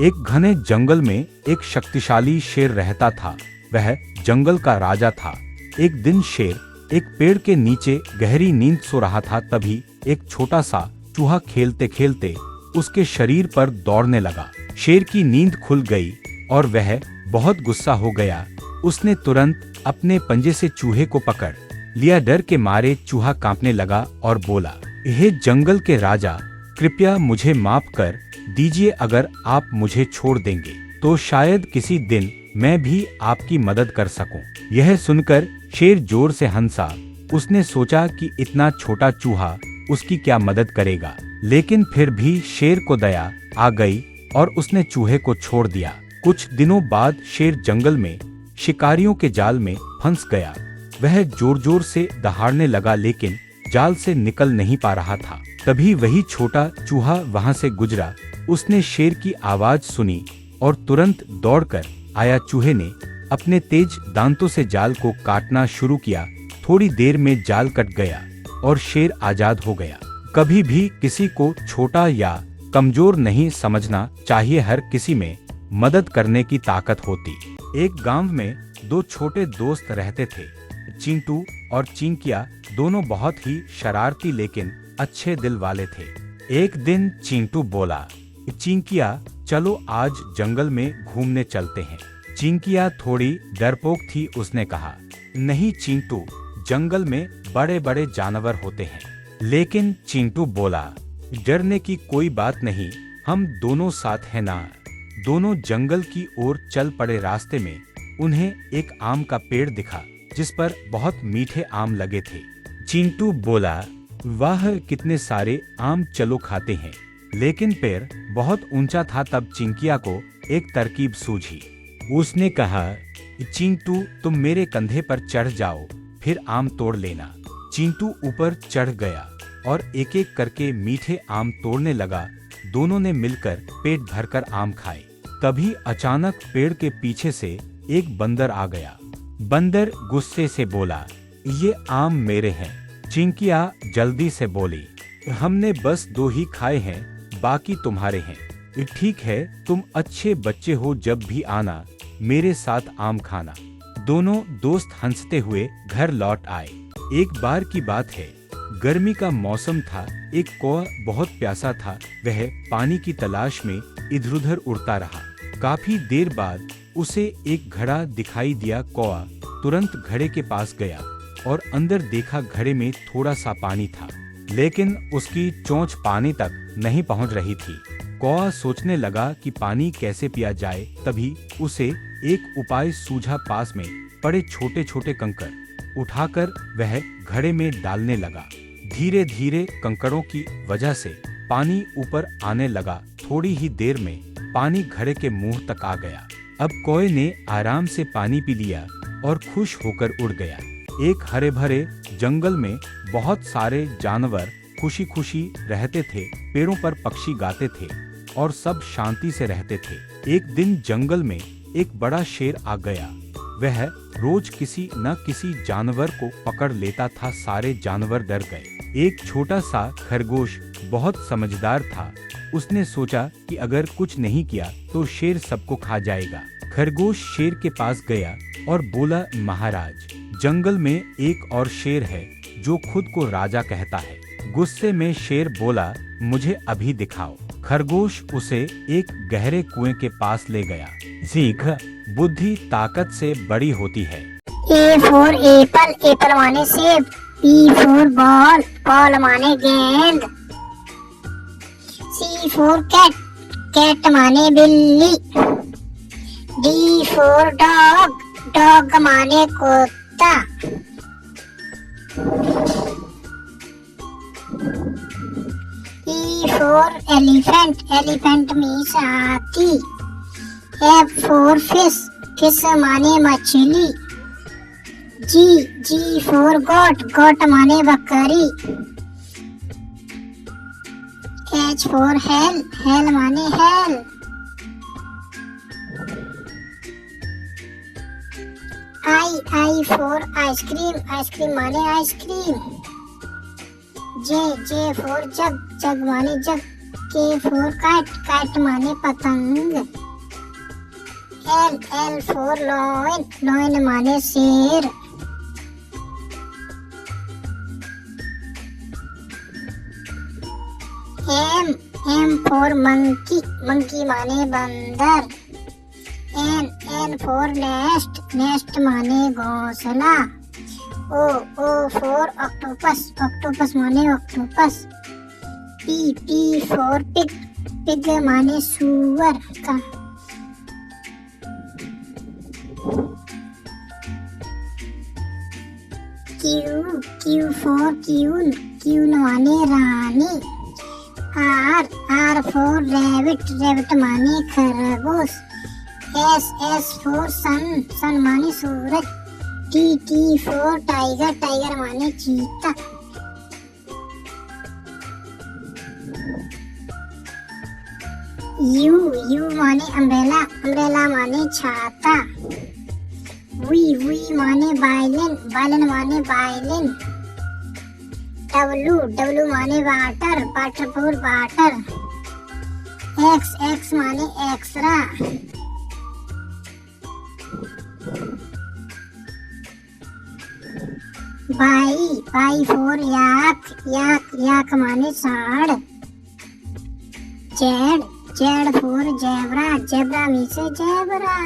एक घने जंगल में एक शक्तिशाली शेर रहता था। वह जंगल का राजा था। एक दिन शेर एक पेड़ के नीचे गहरी नींद सो रहा था। तभी एक छोटा सा चूहा खेलते खेलते उसके शरीर पर दौड़ने लगा। शेर की नींद खुल गई और वह बहुत गुस्सा हो गया। उसने तुरंत अपने पंजे से चूहे को पकड़ लिया। डर के मारे चूहा कांपने लगा और बोला, हे जंगल के राजा, कृपया मुझे माफ कर दीजिए। अगर आप मुझे छोड़ देंगे तो शायद किसी दिन मैं भी आपकी मदद कर सकूं। यह सुनकर शेर जोर से हंसा। उसने सोचा कि इतना छोटा चूहा उसकी क्या मदद करेगा, लेकिन फिर भी शेर को दया आ गई और उसने चूहे को छोड़ दिया। कुछ दिनों बाद शेर जंगल में शिकारियों के जाल में फंस गया। वह जोर जोर से दहाड़ने लगा, लेकिन जाल से निकल नहीं पा रहा था। तभी वही छोटा चूहा वहां से गुजरा। उसने शेर की आवाज सुनी और तुरंत दौड़कर आया। चूहे ने अपने तेज दांतों से जाल को काटना शुरू किया। थोड़ी देर में जाल कट गया और शेर आजाद हो गया। कभी भी किसी को छोटा या कमजोर नहीं समझना चाहिए। हर किसी में मदद करने की ताकत होती। एक गांव में दो छोटे दोस्त रहते थे, चिंटू और चिंकिया। दोनों बहुत ही शरारती लेकिन अच्छे दिल वाले थे। एक दिन चिंटू बोला, चिंकिया चलो आज जंगल में घूमने चलते हैं। चिंकिया थोड़ी डरपोक थी। उसने कहा, नहीं चिंटू, जंगल में बड़े बड़े जानवर होते हैं। लेकिन चिंटू बोला, डरने की कोई बात नहीं, हम दोनों साथ हैं ना। दोनों जंगल की ओर चल पड़े। रास्ते में उन्हें एक आम का पेड़ दिखा जिस पर बहुत मीठे आम लगे थे। चिंटू बोला, वाह कितने सारे आम, चलो खाते हैं। लेकिन पेड़ बहुत ऊंचा था। तब चिंकिया को एक तरकीब सूझी। उसने कहा, चिंटू तुम मेरे कंधे पर चढ़ जाओ, फिर आम तोड़ लेना। चिंटू ऊपर चढ़ गया और एक एक करके मीठे आम तोड़ने लगा। दोनों ने मिलकर पेट भरकर आम खाए। तभी अचानक पेड़ के पीछे से एक बंदर आ गया। बंदर गुस्से से बोला, ये आम मेरे हैं। चिंकिया जल्दी से बोली, हमने बस दो ही खाए हैं, बाकी तुम्हारे हैं। ठीक है, तुम अच्छे बच्चे हो, जब भी आना मेरे साथ आम खाना। दोनों दोस्त हंसते हुए घर लौट आए। एक बार की बात है, गर्मी का मौसम था। एक कौवा बहुत प्यासा था। वह पानी की तलाश में इधर उधर उड़ता रहा। काफी देर बाद उसे एक घड़ा दिखाई दिया। कौवा तुरंत घड़े के पास गया और अंदर देखा। घड़े में थोड़ा सा पानी था, लेकिन उसकी चोंच पानी तक नहीं पहुंच रही थी। कौवा सोचने लगा कि पानी कैसे पिया जाए। तभी उसे एक उपाय सूझा। पास में पड़े छोटे छोटे कंकड़ उठाकर वह घड़े में डालने लगा। धीरे धीरे कंकड़ों की वजह से पानी ऊपर आने लगा। थोड़ी ही देर में पानी घड़े के मुंह तक आ गया। अब कौवे ने आराम से पानी पी लिया और खुश होकर उड़ गया। एक हरे भरे जंगल में बहुत सारे जानवर खुशी खुशी रहते थे। पेड़ों पर पक्षी गाते थे और सब शांति से रहते थे। एक दिन जंगल में एक बड़ा शेर आ गया। वह रोज किसी न किसी जानवर को पकड़ लेता था। सारे जानवर डर गए। एक छोटा सा खरगोश बहुत समझदार था। उसने सोचा कि अगर कुछ नहीं किया तो शेर सबको खा जाएगा। खरगोश शेर के पास गया और बोला, महाराज, जंगल में एक और शेर है जो खुद को राजा कहता है। गुस्से में शेर बोला, मुझे अभी दिखाओ। खरगोश उसे एक गहरे कुएं के पास ले गया। सीख, बुद्धि ताकत से बड़ी होती है। ए फॉर एप्पल, एप्पल माने सेब। बी फॉर बॉल, बॉल माने गेंद। सी फॉर कैट, कैट माने बिल्ली। डी फॉर डॉग, डॉग माने कुत्ता। E for elephant, elephant means हाथी। F for fish, fish माने मछली। G for goat, goat माने बकरी। H for hell, hell माने hell। I for ice cream, ice cream माने आइसक्रीम। J for जग, जग माने जग। K for kite, kite माने पतंग। L for lion, lion माने शेर। M for monkey, monkey माने बंदर। N for nest, nest माने घोंसला। O for octopus, octopus माने octopus. P for pig, pig माने सुअर का। Q for queen, queen माने रानी। R for rabbit, rabbit माने खरगोश। S for sun, sun माने सूरज। T for tiger, tiger माने चीता। U माने अम्ब्रेला, अम्ब्रेला माने छाता। V माने वायलिन, वायलिन माने वायलिन। W माने water, water for water. X माने एक्सरा। Y for याक, याक माने सांड। Z for zebra, zebra means zebra.